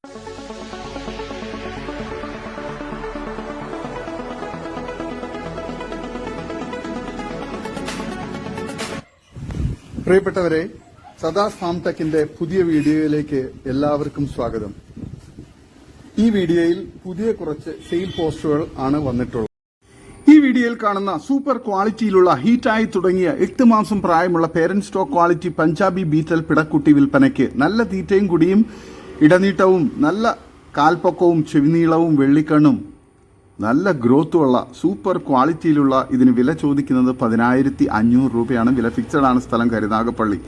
പ്രിയപ്പെട്ടവരെ, സദാസ് ഫാം ടെക്കിന്റെ പുതിയ വീഡിയോയിലേക്ക് എല്ലാവർക്കും സ്വാഗതം. ഈ വീഡിയോയിൽ പുതിയ കുറച്ച് സെയിൽ പോസ്റ്റുകൾ ആണ് വന്നിട്ടുള്ളത്. ഈ വീഡിയോയിൽ കാണുന്ന സൂപ്പർ ക്വാളിറ്റിയിലുള്ള ഹീറ്റായി തുടങ്ങിയ 8 മാസം പ്രായമുള്ള parent stock quality Punjabi Beetal പിടക്കുട്ടി വിൽപ്പനയ്ക്ക് നല്ല തീറ്റയും കുടിയും ഇടനീട്ടവും നല്ല കാൽപ്പൊക്കവും ചെവിനീളവും വെള്ളിക്കണ്ണും നല്ല ഗ്രോത്തുള്ള സൂപ്പർ ക്വാളിറ്റിയിലുള്ള ഇതിന് വില ചോദിക്കുന്നത് 10,500 രൂപയാണ്. വില ഫിക്സഡ് ആണ്. സ്ഥലം കരുനാഗപ്പള്ളി.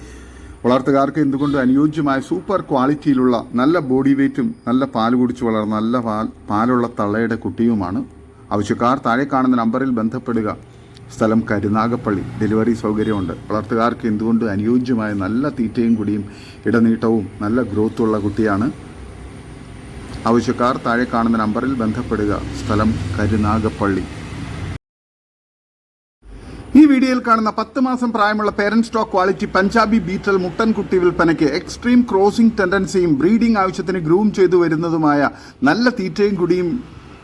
വളർത്തുകാർക്ക് എന്തുകൊണ്ട് അനുയോജ്യമായ സൂപ്പർ ക്വാളിറ്റിയിലുള്ള നല്ല ബോഡി വെയ്റ്റും നല്ല പാൽ കുടിച്ച് വളർന്ന നല്ല പാലുള്ള തള്ളയുടെ കുട്ടിയുമാണ്. ആവശ്യക്കാർ താഴെ കാണുന്ന നമ്പറിൽ ബന്ധപ്പെടുക. സ്ഥലം കരുനാഗപ്പള്ളി. ഡെലിവറി സൗകര്യമുണ്ട്. വളർത്തുകാർക്ക് എന്തുകൊണ്ട് അനുയോജ്യമായ നല്ല തീറ്റയും കുടിയും ഇടനീട്ടവും നല്ല ഗ്രോത്തുള്ള കുട്ടിയാണ്. ആവശ്യക്കാർ താഴെ കാണുന്ന നമ്പറിൽ ബന്ധപ്പെടുക. സ്ഥലം കരുനാഗപ്പള്ളി. ഈ വീഡിയോയിൽ കാണുന്ന 10 മാസം പ്രായമുള്ള parent stock quality Punjabi Beetal മുട്ടൻകുട്ടി വിൽപ്പനയ്ക്ക് എക്സ്ട്രീം ക്രോസിംഗ് ടെൻഡൻസിയും ബ്രീഡിംഗ് ആവശ്യത്തിന് ഗ്രൂം ചെയ്തു വരുന്നതുമായ നല്ല തീറ്റയും കുടിയും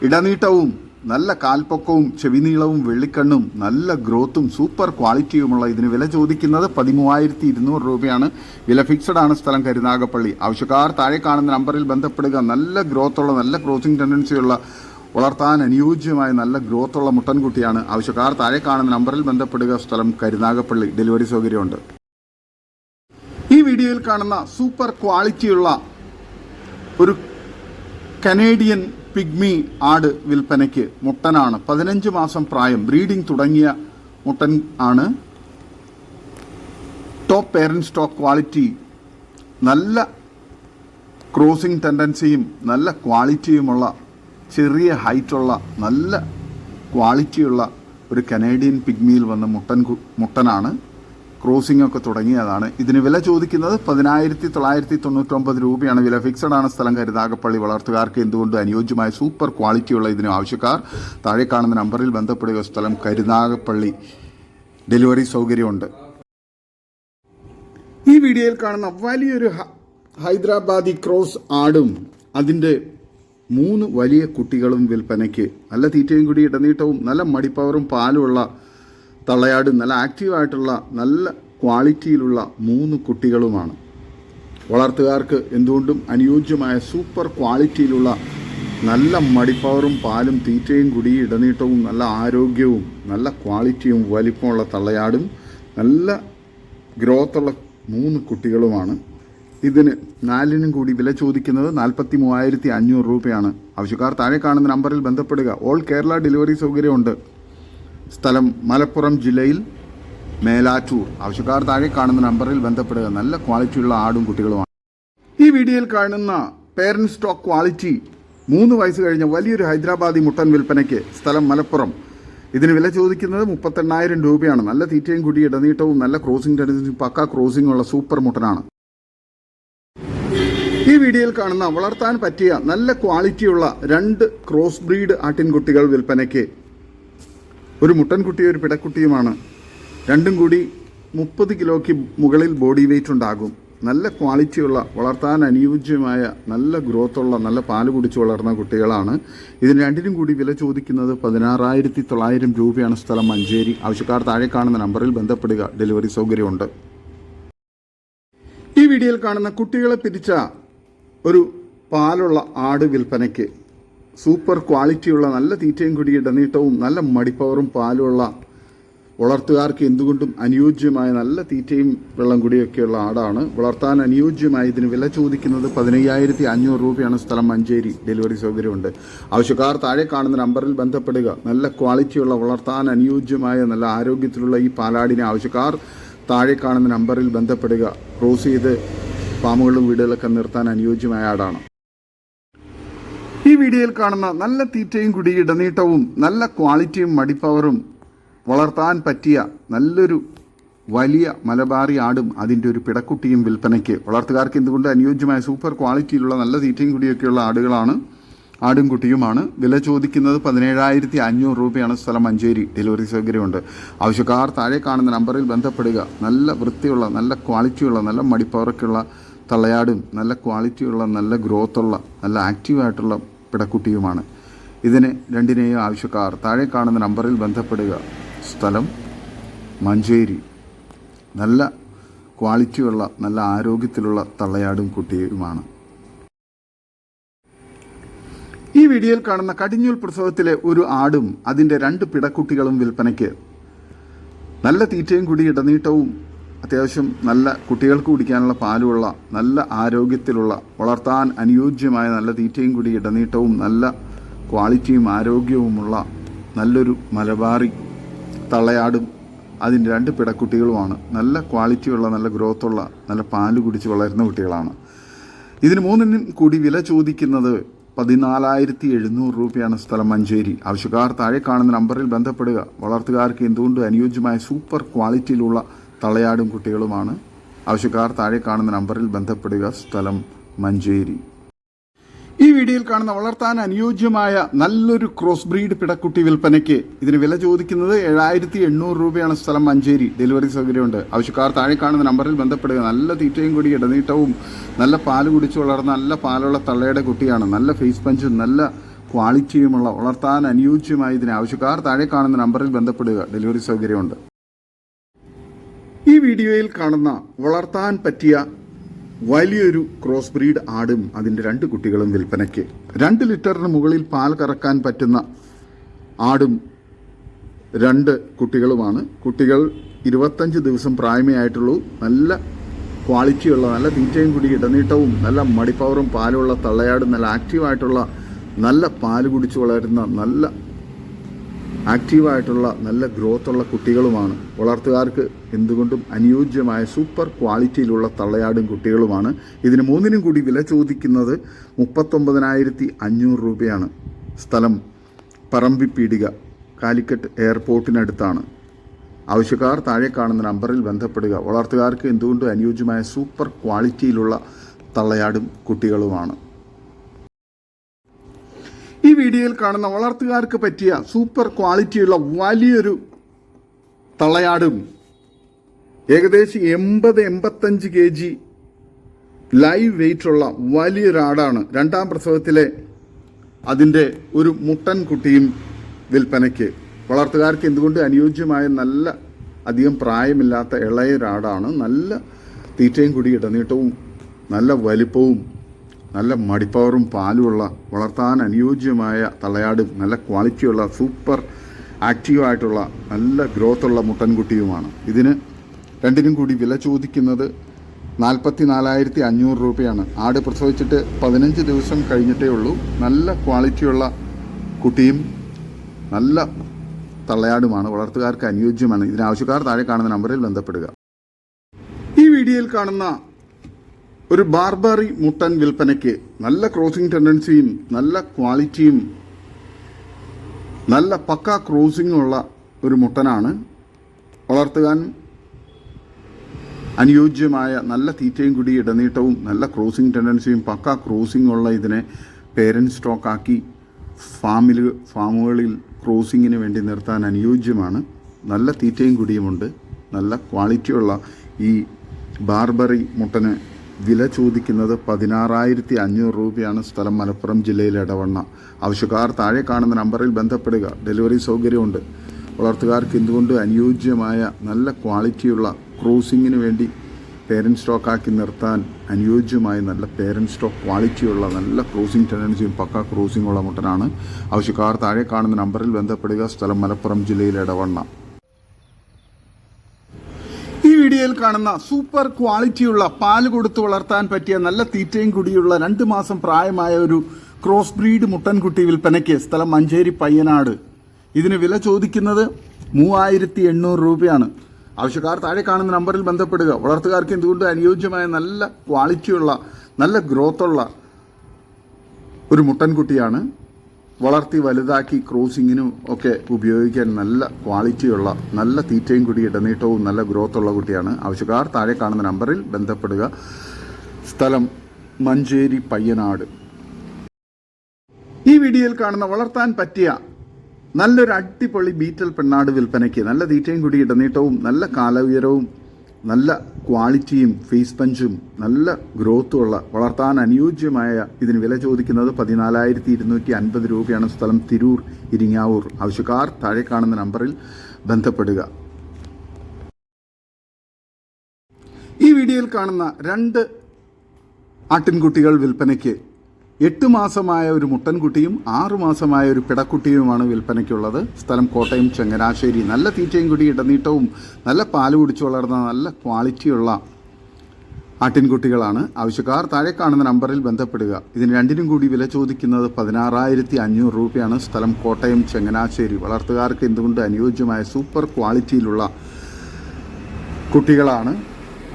ഇടനീട്ടവും നല്ല കാൽപ്പൊക്കവും ചെവിനീളവും വെള്ളിക്കണ്ണും നല്ല ഗ്രോത്തും സൂപ്പർ ക്വാളിറ്റിയുമുള്ള ഇതിന് വില ചോദിക്കുന്നത് 13,200 രൂപയാണ്. വില ഫിക്സഡ് ആണ്. സ്ഥലം കരുനാഗപ്പള്ളി. ആവശ്യക്കാർ താഴെ കാണുന്ന നമ്പറിൽ ബന്ധപ്പെടുക. നല്ല ഗ്രോത്തുള്ള നല്ല ക്രോസിംഗ് ടെൻഡൻസിയുള്ള വളർത്താൻ അനുയോജ്യമായ നല്ല ഗ്രോത്തുള്ള മുട്ടൻകുട്ടിയാണ്. ആവശ്യക്കാർ താഴെ കാണുന്ന നമ്പറിൽ ബന്ധപ്പെടുക. സ്ഥലം കരുനാഗപ്പള്ളി. ഡെലിവറി സൗകര്യമുണ്ട്. ഈ വീഡിയോയിൽ കാണുന്ന സൂപ്പർ ക്വാളിറ്റിയുള്ള ഒരു കനേഡിയൻ പിഗ്മി ആട് വിൽപ്പനയ്ക്ക് മുട്ടനാണ്. 15 മാസം പ്രായം. ബ്രീഡിംഗ് തുടങ്ങിയ മുട്ടൻ ആണ്. Top parent stock quality. നല്ല ക്രോസിംഗ് ടെൻഡൻസിയും നല്ല ക്വാളിറ്റിയുമുള്ള ചെറിയ ഹൈറ്റുള്ള നല്ല ക്വാളിറ്റിയുള്ള ഒരു കനേഡിയൻ പിഗ്മിയിൽ വന്ന മുട്ടനാണ്. ക്രോസിംഗ് ഒക്കെ തുടങ്ങിയതാണ്. ഇതിന് വില ചോദിക്കുന്നത് 10,999 രൂപയാണ്. വില ഫിക്സഡ് ആണ്. സ്ഥലം കരുനാഗപ്പള്ളി. വളർത്തുകാർക്ക് എന്തുകൊണ്ട് അനുയോജ്യമായ സൂപ്പർ ക്വാളിറ്റിയുള്ള ഇതിന് ആവശ്യക്കാർ താഴെ കാണുന്ന നമ്പറിൽ ബന്ധപ്പെടുക. സ്ഥലം കരുനാഗപ്പള്ളി. ഡെലിവറി സൗകര്യമുണ്ട്. ഈ വീഡിയോയിൽ കാണുന്ന വലിയൊരു ഹൈദരാബാദി ക്രോസ് ആടും അതിൻ്റെ 3 വലിയ കുട്ടികളും വിൽപ്പനയ്ക്ക്. നല്ല തീറ്റയും കൂടി ഇടനീട്ടവും നല്ല മടിപ്പവറും പാലുമുള്ള തള്ളയാടും നല്ല ആക്റ്റീവായിട്ടുള്ള നല്ല ക്വാളിറ്റിയിലുള്ള 3 കുട്ടികളുമാണ്. വളർത്തുകാർക്ക് എന്തുകൊണ്ടും അനുയോജ്യമായ സൂപ്പർ ക്വാളിറ്റിയിലുള്ള നല്ല മടിപ്പവറും പാലും തീറ്റയും കുടി ഇടനീട്ടവും നല്ല ആരോഗ്യവും നല്ല ക്വാളിറ്റിയും വലിപ്പമുള്ള തള്ളയാടും നല്ല ഗ്രോത്തുള്ള 3 കുട്ടികളുമാണ്. ഇതിന് 4നും കൂടി വില ചോദിക്കുന്നത് 43,500 രൂപയാണ്. ആവശ്യക്കാർ താഴെ കാണുന്ന നമ്പറിൽ ബന്ധപ്പെടുക. ഓൾ കേരള ഡെലിവറി സൗകര്യമുണ്ട്. സ്ഥലം മലപ്പുറം ജില്ലയിൽ മേലാറ്റൂർ. ആവശ്യക്കാർ താഴെ കാണുന്ന നമ്പറിൽ ബന്ധപ്പെടുക. നല്ല ക്വാളിറ്റിയുള്ള ആടും കുട്ടികളുമാണ്. ഈ വീഡിയോയിൽ കാണുന്ന പേരന്റ് സ്റ്റോക്ക് ക്വാളിറ്റി 3 വയസ്സ് കഴിഞ്ഞ വലിയൊരു ഹൈദരാബാദി മുട്ടൻ വിൽപ്പനയ്ക്ക്. സ്ഥലം മലപ്പുറം. ഇതിന് വില ചോദിക്കുന്നത് 38,000 രൂപയാണ്. നല്ല തീറ്റയും കുടി ഇടനീട്ടവും നല്ല ക്രോസിംഗ് ടെൻഡൻസിയും പക്ക ക്രോസിംഗ് ഉള്ള സൂപ്പർ മുട്ടനാണ്. ഈ വീഡിയോയിൽ കാണുന്ന വളർത്താൻ പറ്റിയ നല്ല ക്വാളിറ്റിയുള്ള 2 ക്രോസ് ബ്രീഡ് ആട്ടിൻകുട്ടികൾ വിൽപ്പനയ്ക്ക്. ഒരു മുട്ടൻകുട്ടിയും ഒരു പിടക്കുട്ടിയുമാണ്. രണ്ടും കൂടി 30 കിലോയ്ക്ക് മുകളിൽ ബോഡി വെയ്റ്റ് ഉണ്ടാകും. നല്ല ക്വാളിറ്റിയുള്ള വളർത്താൻ അനുയോജ്യമായ നല്ല ഗ്രോത്തുള്ള നല്ല പാല് കുടിച്ച് വളർന്ന കുട്ടികളാണ്. ഇതിന് 2നും കൂടി വില ചോദിക്കുന്നത് 16,900 രൂപയാണ്. സ്ഥലം മഞ്ചേരി. ആവശ്യക്കാർ താഴെ കാണുന്ന നമ്പറിൽ ബന്ധപ്പെടുക. ഡെലിവറി സൗകര്യമുണ്ട്. ഈ വീഡിയോയിൽ കാണുന്ന കുട്ടികളെ പിരിച്ച ഒരു പാലുള്ള ആട് വിൽപ്പനയ്ക്ക്. സൂപ്പർ ക്വാളിറ്റിയുള്ള നല്ല തീറ്റയും കുടി ഇടനീട്ടവും നല്ല മടിപ്പവറും പാലുമുള്ള വളർത്തുകാർക്ക് എന്തുകൊണ്ടും അനുയോജ്യമായ നല്ല തീറ്റയും വെള്ളം കുടിയൊക്കെയുള്ള ആടാണ്. വളർത്താൻ അനുയോജ്യമായ ഇതിന് വില ചോദിക്കുന്നത് 15,500 രൂപയാണ്. സ്ഥലം മഞ്ചേരി. ഡെലിവറി സൗകര്യമുണ്ട്. ആവശ്യക്കാർ താഴെ കാണുന്ന നമ്പറിൽ ബന്ധപ്പെടുക. നല്ല ക്വാളിറ്റിയുള്ള വളർത്താൻ അനുയോജ്യമായ നല്ല ആരോഗ്യത്തിലുള്ള ഈ പാലാടിനെ ആവശ്യക്കാർ താഴെ കാണുന്ന നമ്പറിൽ ബന്ധപ്പെടുക. ക്രോസ് ചെയ്ത് ഫാമുകളും വീടുകളൊക്കെ നിർത്താൻ അനുയോജ്യമായ ആടാണ്. ഈ വീഡിയോയിൽ കാണുന്ന നല്ല തീറ്റയും കുടി ഇടനീട്ടവും നല്ല ക്വാളിറ്റിയും മടിപ്പവറും വളർത്താൻ പറ്റിയ നല്ലൊരു വലിയ മലബാറി ആടും അതിൻ്റെ ഒരു പിടക്കുട്ടിയും വിൽപ്പനയ്ക്ക്. വളർത്തുകാർക്ക് എന്തുകൊണ്ട് അനുയോജ്യമായ സൂപ്പർ ക്വാളിറ്റിയിലുള്ള നല്ല തീറ്റയും കുടിയൊക്കെയുള്ള ആടുകളാണ്. ആടും കുട്ടിയുമാണ്. വില ചോദിക്കുന്നത് 17,500 രൂപയാണ്. സ്ഥലം മഞ്ചേരി. ഡെലിവറി സൗകര്യമുണ്ട്. ആവശ്യക്കാർ താഴെ കാണുന്ന നമ്പറിൽ ബന്ധപ്പെടുക. നല്ല വൃത്തിയുള്ള നല്ല ക്വാളിറ്റിയുള്ള നല്ല മടിപ്പവറൊക്കെയുള്ള തള്ളയാടും നല്ല ക്വാളിറ്റിയുള്ള നല്ല ഗ്രോത്തുള്ള നല്ല ആക്റ്റീവായിട്ടുള്ള പിടക്കുട്ടിയുമാണ്. ഇതിന് രണ്ടിനെയും ആവശ്യക്കാർ താഴെ കാണുന്ന നമ്പറിൽ ബന്ധപ്പെടുക. സ്ഥലം മഞ്ചേരി. നല്ല ക്വാളിറ്റിയുള്ള നല്ല ആരോഗ്യത്തിലുള്ള തള്ളയാടും കുട്ടിയുമാണ്. ഈ വീഡിയോയിൽ കാണുന്ന കടിഞ്ഞൂൽ പ്രസവത്തിലെ ഒരു ആടും അതിൻ്റെ 2 പിടക്കുട്ടികളും വിൽപ്പനയ്ക്ക്. നല്ല തീറ്റയും കൂടി ഇടനീട്ടവും അത്യാവശ്യം നല്ല കുട്ടികൾക്ക് കുടിക്കാനുള്ള പാലുമുള്ള നല്ല ആരോഗ്യത്തിലുള്ള വളർത്താൻ അനുയോജ്യമായ നല്ല തീറ്റയും കൂടി ഇടനീട്ടവും നല്ല ക്വാളിറ്റിയും ആരോഗ്യവുമുള്ള നല്ലൊരു മലബാറി തള്ളയാടും അതിൻ്റെ 2 പിടക്കുട്ടികളുമാണ്. നല്ല ക്വാളിറ്റിയുള്ള നല്ല ഗ്രോത്തുള്ള നല്ല പാല് കുടിച്ച് വളരുന്ന കുട്ടികളാണ്. ഇതിന് 3നും കൂടി വില ചോദിക്കുന്നത് 14,700 രൂപയാണ്. സ്ഥലം മഞ്ചേരി. ആവശ്യക്കാർ താഴെ കാണുന്ന നമ്പറിൽ ബന്ധപ്പെടുക. വളർത്തുകാർക്ക് എന്തുകൊണ്ട് അനുയോജ്യമായ സൂപ്പർ ക്വാളിറ്റിയിലുള്ള തള്ളയാടും കുട്ടികളുമാണ്. ആവശ്യക്കാർ താഴെ കാണുന്ന നമ്പറിൽ ബന്ധപ്പെടുക. സ്ഥലം മഞ്ചേരി. ഈ വീഡിയോയിൽ കാണുന്ന വളർത്താൻ അനുയോജ്യമായ നല്ലൊരു ക്രോസ് ബ്രീഡ് പിടക്കുട്ടി വിൽപ്പനയ്ക്ക്. ഇതിന് വില ചോദിക്കുന്നത് 7,800 രൂപയാണ്. സ്ഥലം മഞ്ചേരി. ഡെലിവറി സൗകര്യമുണ്ട്. ആവശ്യക്കാർ താഴെ കാണുന്ന നമ്പറിൽ ബന്ധപ്പെടുക. നല്ല തീറ്റയും കൂടി ഇടനീട്ടവും നല്ല പാല് കുടിച്ച് വളർന്ന നല്ല പാലുള്ള തള്ളയുടെ കുട്ടിയാണ്. നല്ല ഫേസ് പഞ്ചും നല്ല ക്വാളിറ്റിയുമുള്ള വളർത്താൻ അനുയോജ്യമായ ഇതിന് ആവശ്യക്കാർ താഴെ കാണുന്ന നമ്പറിൽ ബന്ധപ്പെടുക. ഡെലിവറി സൗകര്യമുണ്ട്. ഈ വീഡിയോയിൽ കാണുന്ന വളർത്താൻ പറ്റിയ വലിയൊരു ക്രോസ് ബ്രീഡ് ആടും അതിൻ്റെ 2 കുട്ടികളും വിൽപ്പനയ്ക്ക്. 2 ലിറ്ററിന് മുകളിൽ പാൽ കറക്കാൻ പറ്റുന്ന ആടും 2 കുട്ടികളുമാണ്. കുട്ടികൾ 25 ദിവസം പ്രായമേ ആയിട്ടുള്ളൂ. നല്ല ക്വാളിറ്റിയുള്ള നല്ല തീറ്റയും കൂടി ഇടനീട്ടവും നല്ല മടിപ്പവറും പാലുള്ള തള്ളയാടും നല്ല ആക്റ്റീവായിട്ടുള്ള നല്ല പാല് കുടിച്ച് വളരുന്ന നല്ല ആക്റ്റീവായിട്ടുള്ള നല്ല ഗ്രോത്തുള്ള കുട്ടികളുമാണ്. വളർത്തുകാർക്ക് എന്തുകൊണ്ടും അനുയോജ്യമായ സൂപ്പർ ക്വാളിറ്റിയിലുള്ള തള്ളയാടും കുട്ടികളുമാണ്. ഇതിന് 3നും കൂടി വില ചോദിക്കുന്നത് 39,500 രൂപയാണ്. സ്ഥലം പറമ്പിപ്പീടിക, കാലിക്കറ്റ് എയർപോർട്ടിനടുത്താണ്. ആവശ്യക്കാർ താഴെ കാണുന്ന നമ്പറിൽ ബന്ധപ്പെടുക. വളർത്തുകാർക്ക് എന്തുകൊണ്ടും അനുയോജ്യമായ സൂപ്പർ ക്വാളിറ്റിയിലുള്ള തള്ളയാടും കുട്ടികളുമാണ്. ഈ വീഡിയോയിൽ കാണുന്ന വളർത്തുകാർക്ക് പറ്റിയ സൂപ്പർ ക്വാളിറ്റിയുള്ള വലിയൊരു തള്ളയാടും ഏകദേശം 80-85 kg ലൈവ് വെയിറ്റുള്ള വലിയൊരാടാണ്. 2ാം പ്രസവത്തിലെ അതിൻ്റെ ഒരു മുട്ടൻ കുട്ടിയും വിൽപ്പനയ്ക്ക്. വളർത്തുകാർക്ക് എന്തുകൊണ്ട് അനുയോജ്യമായ നല്ല അധികം പ്രായമില്ലാത്ത ഇളയൊരാടാണ്. നല്ല തീറ്റയും കൂടി ഇടനീട്ടവും നല്ല വലിപ്പവും നല്ല മടിപ്പവറും പാലുമുള്ള വളർത്താൻ അനുയോജ്യമായ തള്ളയാടും നല്ല ക്വാളിറ്റിയുള്ള സൂപ്പർ ആക്റ്റീവായിട്ടുള്ള നല്ല ഗ്രോത്തുള്ള മുട്ടൻകുട്ടിയുമാണ്. ഇതിന് 2നും കൂടി വില ചോദിക്കുന്നത് 44,500 രൂപയാണ്. ആട് പ്രസവിച്ചിട്ട് 15 ദിവസം കഴിഞ്ഞിട്ടേ ഉള്ളൂ. നല്ല ക്വാളിറ്റിയുള്ള കുട്ടിയും നല്ല തള്ളയാടുമാണ്. വളർത്തുകാർക്ക് അനുയോജ്യമാണ്. ഇതിനാവശ്യക്കാർ താഴെ കാണുന്ന നമ്പറിൽ ബന്ധപ്പെടുക. ഈ വീഡിയോയിൽ കാണുന്ന ഒരു ബാർബറി മുട്ടൻ വിൽപ്പനയ്ക്ക്. നല്ല ക്രോസിംഗ് ടെൻഡൻസിയും നല്ല ക്വാളിറ്റിയും നല്ല പക്ക ക്രോസിംഗുള്ള ഒരു മുട്ടനാണ്. വളർത്തുവാൻ അനുയോജ്യമായ നല്ല തീറ്റയും കൂടി ഇടനീട്ടവും നല്ല ക്രോസിംഗ് ടെൻഡൻസിയും പക്ക ക്രോസിംഗുള്ള ഇതിനെ പേരൻറ് സ്റ്റോക്കാക്കി ഫാമുകളിൽ ക്രോസിങ്ങിന് വേണ്ടി നിർത്താൻ അനുയോജ്യമാണ്. നല്ല തീറ്റയും കൂടിയുമുണ്ട്. നല്ല ക്വാളിറ്റിയുള്ള ഈ ബാർബറി മുട്ടന് വില ചോദിക്കുന്നത് 16,500 രൂപയാണ്. സ്ഥലം മലപ്പുറം ജില്ലയിലെ എടവണ്ണ. ആവശ്യക്കാർ താഴെ കാണുന്ന നമ്പറിൽ ബന്ധപ്പെടുക. ഡെലിവറി സൗകര്യമുണ്ട്. വളർത്തുകാർക്ക് എന്തുകൊണ്ട് അനുയോജ്യമായ നല്ല ക്വാളിറ്റിയുള്ള ക്രോസിങ്ങിന് വേണ്ടി പേരൻറ് സ്റ്റോക്കാക്കി നിർത്താൻ അനുയോജ്യമായ നല്ല പേരൻറ് സ്റ്റോക്ക് ക്വാളിറ്റിയുള്ള നല്ല ക്രോസിംഗ് ടെൻഡൻസിയും പക്ക ക്രോസിംഗുള്ള മുട്ടനാണ്. ആവശ്യക്കാർ താഴെ കാണുന്ന നമ്പറിൽ ബന്ധപ്പെടുക. സ്ഥലം മലപ്പുറം ജില്ലയിലെ എടവണ്ണ. ഈ വീഡിയോയിൽ കാണുന്ന സൂപ്പർ ക്വാളിറ്റിയുള്ള പാല് കൊടുത്ത് വളർത്താൻ പറ്റിയ നല്ല തീറ്റയും കൂടിയുള്ള 2 മാസം പ്രായമായ ഒരു ക്രോസ് ബ്രീഡ് മുട്ടൻകുട്ടി വിൽപ്പനയ്ക്ക്. സ്ഥലം മഞ്ചേരി പയ്യനാട്. ഇതിന് വില ചോദിക്കുന്നത് 3,800 രൂപയാണ്. ആവശ്യക്കാർ താഴെ കാണുന്ന നമ്പറിൽ ബന്ധപ്പെടുക. വളർത്തുകാർക്ക് എന്തുകൊണ്ട് അനുയോജ്യമായ നല്ല ക്വാളിറ്റിയുള്ള നല്ല ഗ്രോത്തുള്ള ഒരു മുട്ടൻകുട്ടിയാണ്. വളർത്തി വലുതാക്കി ക്രോസിങ്ങിനും ഒക്കെ ഉപയോഗിക്കാൻ നല്ല ക്വാളിറ്റിയുള്ള നല്ല തീറ്റയും കൂടി ഇടനീട്ടവും നല്ല ഗ്രോത്തുള്ള കുട്ടിയാണ്. ആവശ്യക്കാർ താഴെ കാണുന്ന നമ്പറിൽ ബന്ധപ്പെടുക. സ്ഥലം മഞ്ചേരി പയ്യനാട്. ഈ വീഡിയോയിൽ കാണുന്ന വളർത്താൻ പറ്റിയ നല്ലൊരു അടിപൊളി ബീറ്റൽ പെണ്ണാട് വിൽപ്പനയ്ക്ക്. നല്ല തീറ്റയും കൂടി ഇടനീട്ടവും നല്ല കാല ഉയരവും നല്ല ക്വാളിറ്റിയും ഫേസ് പഞ്ചും നല്ല ഗ്രോത്തുമുള്ള വളർത്താൻ അനുയോജ്യമായ ഇതിന് വില ചോദിക്കുന്നത് 14,250 രൂപയാണ്. സ്ഥലം തിരൂർ ഇരിങ്ങാവൂർ. ആവശ്യക്കാർ താഴെ കാണുന്ന നമ്പറിൽ ബന്ധപ്പെടുക. ഈ വീഡിയോയിൽ കാണുന്ന 2 ആട്ടിൻകുട്ടികൾ വിൽപ്പനയ്ക്ക്. 8 മാസമായ ഒരു മുട്ടൻകുട്ടിയും 6 മാസമായ ഒരു പിടക്കുട്ടിയുമാണ് വിൽപ്പനയ്ക്കുള്ളത്. സ്ഥലം കോട്ടയം ചങ്ങനാശ്ശേരി. നല്ല തീറ്റയും കൂടി ഇടനീട്ടവും നല്ല പാല് കുടിച്ചു വളർന്ന നല്ല ക്വാളിറ്റിയുള്ള ആട്ടിൻകുട്ടികളാണ്. ആവശ്യക്കാർ താഴെ കാണുന്ന നമ്പറിൽ ബന്ധപ്പെടുക. ഇതിന് രണ്ടിനും കൂടി വില ചോദിക്കുന്നത് 16,500 രൂപയാണ്. സ്ഥലം കോട്ടയം ചങ്ങനാശ്ശേരി. വളർത്തുകാർക്ക് എന്തുകൊണ്ട് അനുയോജ്യമായ സൂപ്പർ ക്വാളിറ്റിയിലുള്ള കുട്ടികളാണ്.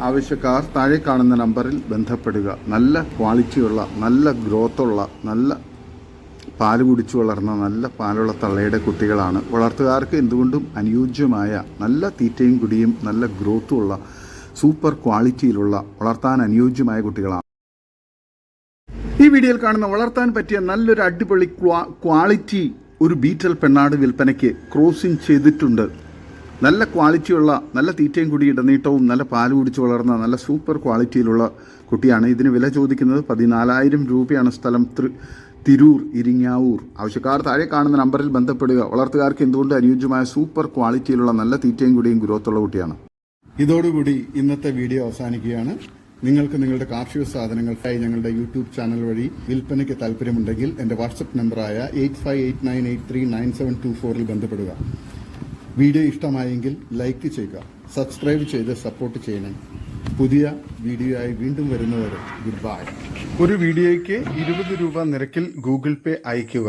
ആവശ്യക്കാർ താഴെ കാണുന്ന നമ്പറിൽ ബന്ധപ്പെടുക. നല്ല ക്വാളിറ്റിയുള്ള നല്ല ഗ്രോത്തുള്ള നല്ല പാല് കുടിച്ചു വളർന്ന നല്ല പാലുള്ള തള്ളയുടെ കുട്ടികളാണ്. വളർത്തുകാർക്ക് എന്തുകൊണ്ടും അനുയോജ്യമായ നല്ല തീറ്റയും കുടിയും നല്ല ഗ്രോത്തുമുള്ള സൂപ്പർ ക്വാളിറ്റിയിലുള്ള വളർത്താൻ അനുയോജ്യമായ കുട്ടികളാണ്. ഈ വീഡിയോയിൽ കാണുന്ന വളർത്താൻ പറ്റിയ നല്ലൊരു അടിപൊളി ക്വാളിറ്റി ഒരു ബീറ്റൽ പെണ്ണാട് വിൽപ്പനയ്ക്ക്. ക്രോസിംഗ് ചെയ്തിട്ടുണ്ട്. നല്ല ക്വാളിറ്റിയുള്ള നല്ല തീറ്റയും കൂടി ഇടനീട്ടവും നല്ല പാല് കുടിച്ച് വളർന്ന നല്ല സൂപ്പർ ക്വാളിറ്റിയിലുള്ള കുട്ടിയാണ്. ഇതിന് വില ചോദിക്കുന്നത് 14,000 രൂപയാണ്. സ്ഥലം തിരൂർ ഇരിങ്ങാവൂർ. ആവശ്യക്കാർ താഴെ കാണുന്ന നമ്പറിൽ ബന്ധപ്പെടുക. വളർത്തുകാർക്ക് എന്തുകൊണ്ട് അനുയോജ്യമായ സൂപ്പർ ക്വാളിറ്റിയിലുള്ള നല്ല തീറ്റയും കൂടിയും ഗ്രോത്തുള്ള കുട്ടിയാണ്. ഇതോടുകൂടി ഇന്നത്തെ വീഡിയോ അവസാനിക്കുകയാണ്. നിങ്ങൾക്ക് നിങ്ങളുടെ കാർഷിക സാധനങ്ങൾക്കായി ഞങ്ങളുടെ യൂട്യൂബ് ചാനൽ വഴി വിൽപ്പനയ്ക്ക് താല്പര്യമുണ്ടെങ്കിൽ എൻ്റെ വാട്സപ്പ് നമ്പറായ 8589839724 ബന്ധപ്പെടുക. വീഡിയോ ഇഷ്ടമായെങ്കിൽ ലൈക്ക് ചെയ്യുക, സബ്സ്ക്രൈബ് ചെയ്ത് സപ്പോർട്ട് ചെയ്യണേ. പുതിയ വീഡിയോ ആയി വീണ്ടും വരുന്നവരെ ഗുഡ് ബൈ. ഒരു വീഡിയോയ്ക്ക് 20 രൂപ നിരക്കിൽ ഗൂഗിൾ പേ അയയ്ക്കുക.